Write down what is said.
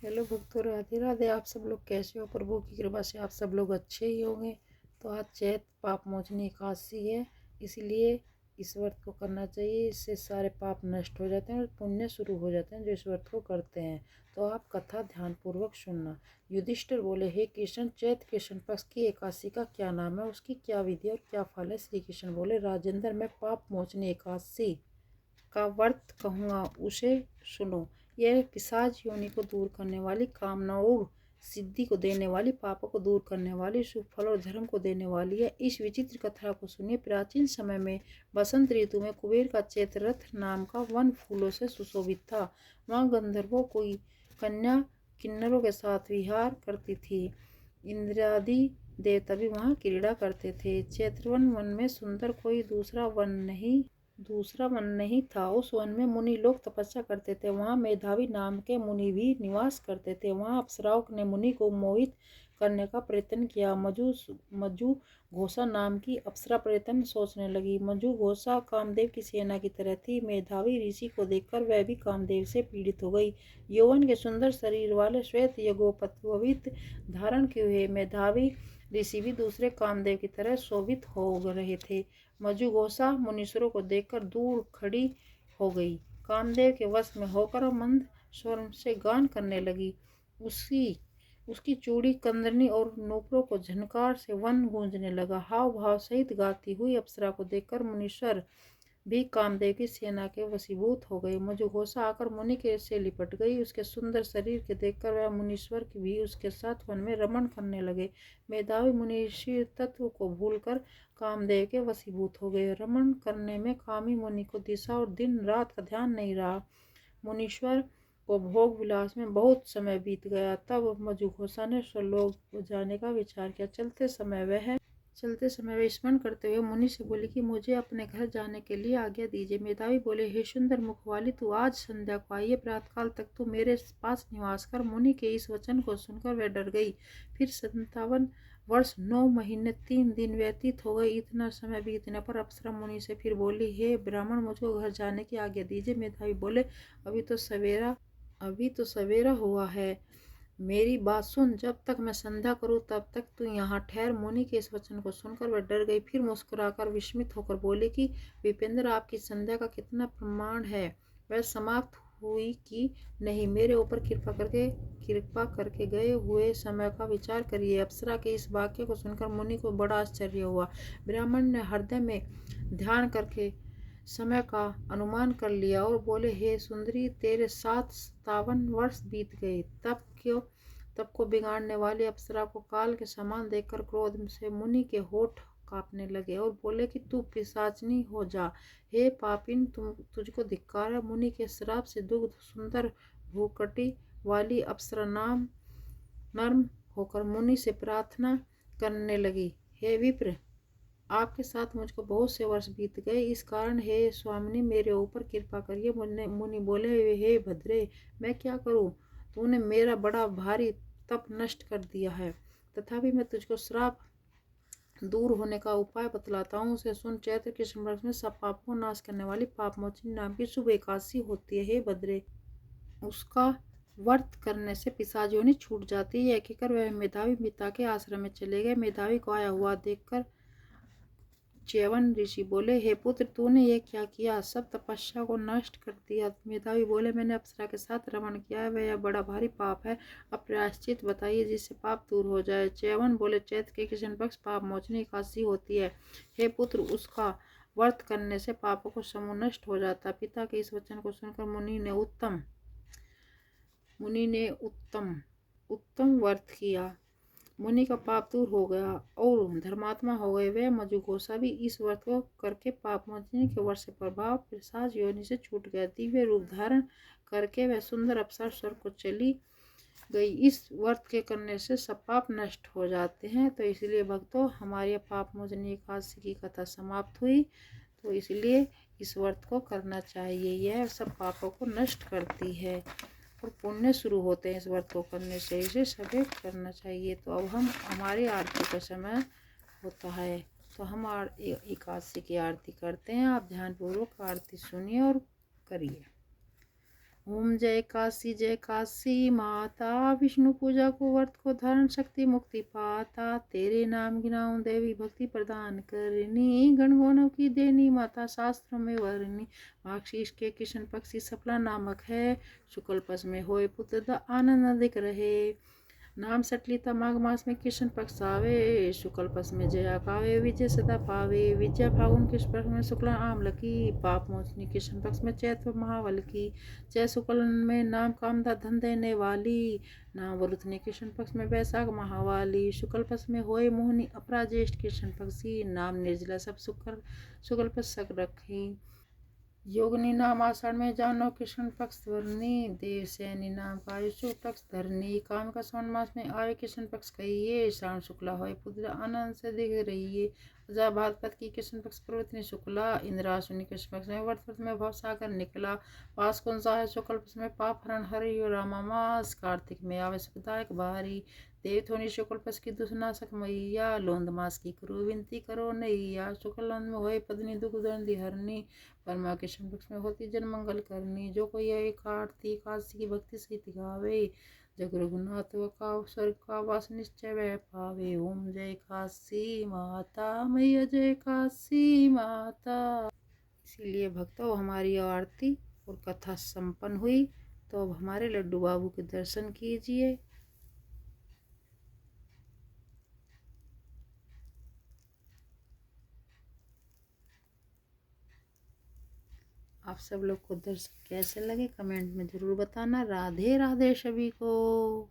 Hello भक्तों, राधे राधे। आप सब लोग कैसे हो? प्रभु की कृपा से आप सब लोग अच्छे ही होंगे। तो आज चैत पाप मोचनी एकादशी है, इसलिए इस व्रत को करना चाहिए। इससे सारे पाप नष्ट हो जाते हैं और पुण्य शुरू हो जाते हैं जो इस व्रत को करते हैं। तो आप कथा ध्यानपूर्वक सुनना। युधिष्ठिर बोले, हे कृष्ण, चैत कृष्ण पक्ष की एकादशी का क्या नाम है, उसकी क्या विधि और क्या फल है? श्री कृष्ण बोले, राजेंद्र, मैं पाप मोचनी एकादशी का व्रत कहूँगा, उसे सुनो। यह पिशाच योनि को दूर करने वाली, कामनाओं और सिद्धि को देने वाली, पापों को दूर करने वाली, सुख फल और धर्म को देने वाली है। इस विचित्र कथा को सुनिए। प्राचीन समय में बसंत ऋतु में कुबेर का चैत्ररथ नाम का वन फूलों से सुशोभित था। वहाँ गंधर्वों कोई कन्या किन्नरों के साथ विहार करती थी। इंद्रादि देवता भी वहाँ क्रीड़ा करते थे। चैत्रवन वन में सुंदर कोई दूसरा वन नहीं था। उस वन में मुनि लोग तपस्या करते थे। वहाँ मेधावी नाम के मुनि भी निवास करते थे। वहाँ अप्सराओं ने मुनि को मोहित करने का प्रयत्न किया। मजू घोषा नाम की अप्सरा प्रयत्न सोचने लगी। मजू घोषा कामदेव की सेना की तरह थी। मेधावी ऋषि को देखकर वह भी कामदेव से पीड़ित हो गई। यौवन के सुंदर शरीर वाले श्वेत यज्ञोपवीत धारण किए हुए मेधावी ऋषि भी दूसरे कामदेव की तरह शोभित हो रहे थे। मजुगोसा मुनीश्वरों को देखकर दूर खड़ी हो गई। कामदेव के वश में होकर मंद स्वर से गान करने लगी। उसकी चूड़ी, कंदरनी और नूपुरों को झनकार से वन गूंजने लगा। हाव भाव सहित गाती हुई अप्सरा को देखकर मुनीश्वर भी कामदेव की सेना के वशीभूत हो गए। मजुघोषा आकर मुनि के से लिपट गई। उसके सुंदर शरीर के देखकर वह मुनीश्वर भी उसके साथ वन में रमण करने लगे। मेधावी मुनि ऋषि तत्व को भूलकर कामदेव के वशीभूत हो गए। रमण करने में कामी मुनि को दिशा और दिन रात का ध्यान नहीं रहा। मुनीश्वर को भोग विलास में बहुत समय बीत गया। तब मजुघोषा ने स्वलोक जाने का विचार किया। चलते समय वे स्मरण करते हुए मुनि से बोले कि मुझे अपने घर जाने के लिए आज्ञा दीजिए। मेधावी बोले, हे सुंदर मुख वाली, तू आज संध्या को आइए। प्रातःकाल तक तू मेरे पास निवास कर। मुनि के इस वचन को सुनकर वह डर गई। फिर 57 वर्ष 9 महीने 3 दिन व्यतीत हो गए। इतना समय बीतने पर अप्सरा मुनि से फिर बोली, हे ब्राह्मण, मुझको घर जाने की आज्ञा दीजिए। मेधावी बोले, अभी तो सवेरा हुआ है। मेरी बात सुन, जब तक मैं संध्या करूं तब तक तू यहाँ ठहर। मुनि के इस वचन को सुनकर वह डर गई। फिर मुस्कुराकर विस्मित होकर बोले कि विपेंद्र, आपकी संध्या का कितना प्रमाण है? वह समाप्त हुई कि नहीं? मेरे ऊपर कृपा करके गए हुए समय का विचार करिए। अप्सरा के इस वाक्य को सुनकर मुनि को बड़ा आश्चर्य हुआ। ब्राह्मण ने हृदय में ध्यान करके समय का अनुमान कर लिया और बोले, हे सुंदरी, तेरे 57 वर्ष बीत गए। तब को बिगाड़ने वाली अप्सरा को काल के समान देखकर क्रोध से मुनि के होठ कांपने लगे और बोले कि तू पिशाचनी हो जा। हे पापिन, तुझको धिक्कार है। मुनि के श्राप से दुग्ध सुंदर भूकटी वाली अप्सरा नर्म होकर मुनि से प्रार्थना करने लगी, हे विप्र, आपके साथ मुझको बहुत से वर्ष बीत गए। इस कारण हे स्वामिनी, मेरे ऊपर कृपा करिए। मुनि बोले, हे भद्रे, मैं क्या करूं? तूने मेरा बड़ा भारी तप नष्ट कर दिया है। तथापि मैं तुझको श्राप दूर होने का उपाय बतलाता हूँ, उसे सुन। चैत्र कृष्ण पक्ष में सब पापों को नाश करने वाली पापमोचनी नाम की शुभ एकादशी होती है। हे भद्रे, उसका व्रत करने से पिशाच योनि छूट जाती है। कहकर वह मेधावी पिता के आश्रम में चले गए। मेधावी को आया हुआ देखकर च्यवन ऋषि बोले, हे पुत्र, तूने ये क्या किया? सब तपस्या को नष्ट कर दिया। मेधावी बोले, मैंने अप्सरा के साथ रमण किया है, वह बड़ा भारी पाप है। अब प्रायश्चित बताइए जिससे पाप दूर हो जाए। च्यवन बोले, चैत्र के कृष्ण पक्ष पाप मोचनी एकादशी होती है। हे पुत्र, उसका व्रत करने से पापों को समूह नष्ट हो जाता। पिता के इस वचन को सुनकर मुनि ने उत्तम व्रत किया। मुनि का पाप दूर हो गया और धर्मात्मा हो गए। वह मजुघोषा भी इस व्रत को करके पाप मोचनी के व्रत से प्रभाव पिशाच योनि से छूट गया। दिव्य रूप धारण करके वह सुंदर अप्सरा स्वर्ग को चली गई। इस व्रत के करने से सब पाप नष्ट हो जाते हैं। तो इसलिए भक्तों, हमारी पाप मोचनी एकादशी की कथा समाप्त हुई। तो इसलिए इस व्रत को करना चाहिए। यह सब पापों को नष्ट करती है और पुण्य शुरू होते हैं इस व्रत को करने से। इसे सभी करना चाहिए। तो अब हमारी आरती का समय होता है, तो हम एकादशी की आरती करते हैं। आप ध्यानपूर्वक आरती सुनिए और करिए। ओम जय काशी माता, विष्णु पूजा को व्रत को धारण शक्ति मुक्ति पाता, तेरे नाम गिनाऊं देवी भक्ति प्रदान करनी, गणगौनों की देनी माता शास्त्रों में वर्णी, माक्षीष के किशन पक्षी सफला नामक है, शुक्ल पक्ष में होए पुत्र द आनंद अधिक रहे, नाम सटलिता माघ मास में कृष्ण पक्ष आवे, शुक्ल पक्ष में जया कावे, विजय सदा पावे, विजय फागुन कृष्ण पक्ष में शुक्ला आमल की, पाप मोचनी कृष्ण पक्ष में चैत्र महावल की, जय शुक्ल में नाम कामदा धन देने वाली, नाम वरुथनी कृष्ण पक्ष में वैशाख महावाली, शुक्ल पक्ष में होए मोहनी अपरा ज्येष्ठ कृष्ण पक्षी, नाम निर्जला सब शुक्ल पक्ष सक रखी, योगिनी नाम आषाढ़ में जानो कृष्ण पक्ष वर्णी, देव सैनी नाम का आयुषु पक्ष धरनी, काम का सोन मास में आए कृष्ण पक्ष कहिए, श्रावण शुक्ला होए पुत्र आनंद से दिख रहिए, अजा भाद्रपद की कृष्ण पक्ष प्रवृत्ति शुक्ला, इंद्राशुनि कृष्ण पक्ष में वर्त में भव सागर निकला, पास कौन सा है शुक्ल पक्ष में पाप हरण हरि रामा मास, कार्तिक में आवे सुखदायक भारी, देव थोनी शुक्ल पक्ष की दुष्नाशक मैया, लोंद मास की करो विनती करो नैया, शुक्ल लोंद में होए पत्नी दुख दंडी हरनी, परमा कृष्ण पक्ष में होती जन मंगल करनी, जो कोई एक आरती एकादशी की भक्ति सहित गावे, जग रघुनाथ का स्वर्ग का वास निश्चय वह पावे, ओम जय काशी माता मैया जय काशी माता। इसीलिए भक्तों हमारी आरती और कथा संपन्न हुई, तो अब हमारे लड्डू बाबू के दर्शन कीजिए। आप सब लोग को दर्शन कैसे लगे कमेंट में ज़रूर बताना। राधे राधे सभी को।